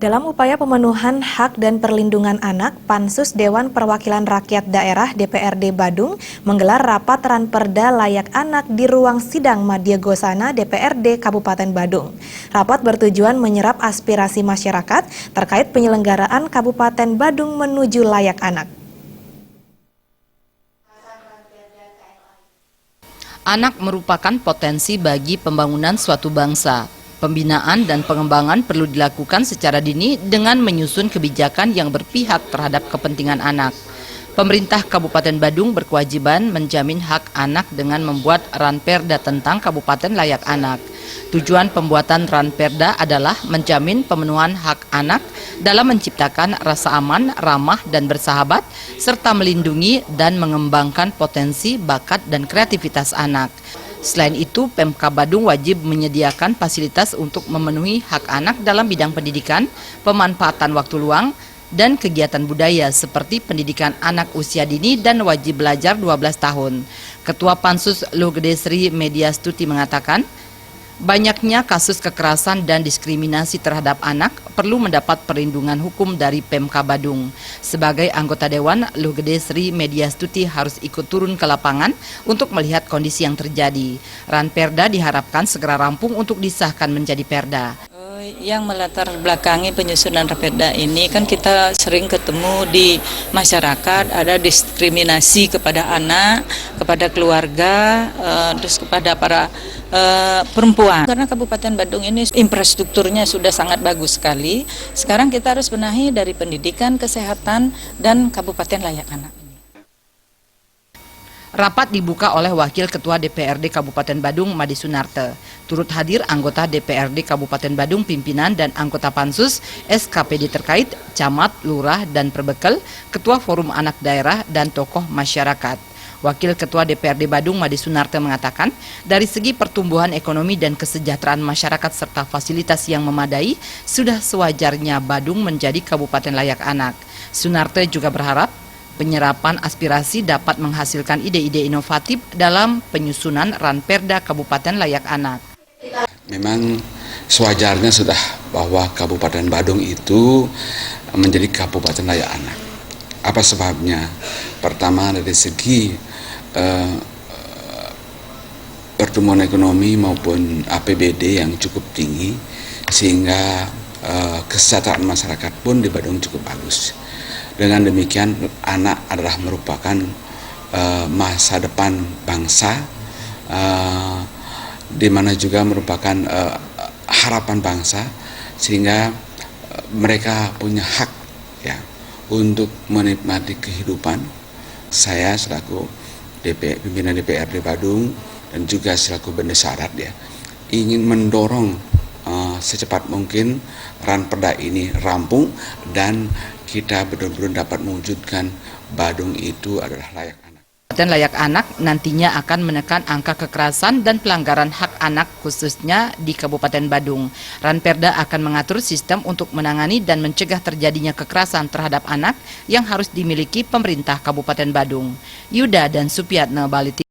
Dalam upaya pemenuhan hak dan perlindungan anak, Pansus Dewan Perwakilan Rakyat Daerah DPRD Badung menggelar rapat Ranperda Layak Anak di ruang sidang Madya Gosana DPRD Kabupaten Badung. Rapat bertujuan menyerap aspirasi masyarakat terkait penyelenggaraan Kabupaten Badung menuju layak anak. Anak merupakan potensi bagi pembangunan suatu bangsa. Pembinaan dan pengembangan perlu dilakukan secara dini dengan menyusun kebijakan yang berpihak terhadap kepentingan anak. Pemerintah Kabupaten Badung berkewajiban menjamin hak anak dengan membuat Ranperda tentang Kabupaten Layak Anak. Tujuan pembuatan Ranperda adalah menjamin pemenuhan hak anak dalam menciptakan rasa aman, ramah, dan bersahabat, serta melindungi dan mengembangkan potensi, bakat, dan kreativitas anak. Selain itu, Pemka Badung wajib menyediakan fasilitas untuk memenuhi hak anak dalam bidang pendidikan, pemanfaatan waktu luang, dan kegiatan budaya seperti pendidikan anak usia dini dan wajib belajar 12 tahun. Ketua Pansus Luh Gede Sri Mediastuti mengatakan, banyaknya kasus kekerasan dan diskriminasi terhadap anak perlu mendapat perlindungan hukum dari Pemka Badung. Sebagai anggota Dewan, Luh Gede Sri Mediastuti harus ikut turun ke lapangan untuk melihat kondisi yang terjadi. Ranperda diharapkan segera rampung untuk disahkan menjadi perda. Yang melatar belakangi penyusunan Ranperda ini kan kita sering ketemu di masyarakat ada diskriminasi kepada anak, kepada keluarga, terus kepada para perempuan. Karena Kabupaten Badung ini infrastrukturnya sudah sangat bagus sekali. Sekarang kita harus benahi dari pendidikan, kesehatan, dan Kabupaten Layak Anak. Rapat dibuka oleh Wakil Ketua DPRD Kabupaten Badung, Madi Sunarte. Turut hadir anggota DPRD Kabupaten Badung, pimpinan dan anggota Pansus, SKPD terkait, camat, lurah, dan perbekel, Ketua Forum Anak Daerah, dan tokoh masyarakat. Wakil Ketua DPRD Badung, Madi Sunarte mengatakan, dari segi pertumbuhan ekonomi dan kesejahteraan masyarakat serta fasilitas yang memadai, sudah sewajarnya Badung menjadi Kabupaten Layak Anak. Sunarte juga berharap penyerapan aspirasi dapat menghasilkan ide-ide inovatif dalam penyusunan Ranperda Kabupaten Layak Anak. Memang sewajarnya sudah bahwa Kabupaten Badung itu menjadi Kabupaten Layak Anak. Apa sebabnya? Pertama dari segi pertumbuhan ekonomi maupun APBD yang cukup tinggi, sehingga kesejahteraan masyarakat pun di Badung cukup bagus. Dengan demikian, anak adalah merupakan masa depan bangsa, di mana juga merupakan harapan bangsa, sehingga mereka punya hak ya untuk menikmati kehidupan. Saya selaku pimpinan DPRD Badung dan juga selaku bendesarat ya ingin mendorong secepat mungkin Ranperda ini rampung dan kita benar-benar dapat mewujudkan Badung itu adalah layak anak. Kabupaten Layak Anak nantinya akan menekan angka kekerasan dan pelanggaran hak anak khususnya di Kabupaten Badung. Ranperda akan mengatur sistem untuk menangani dan mencegah terjadinya kekerasan terhadap anak yang harus dimiliki pemerintah Kabupaten Badung. Yuda dan Supiatna, Bali.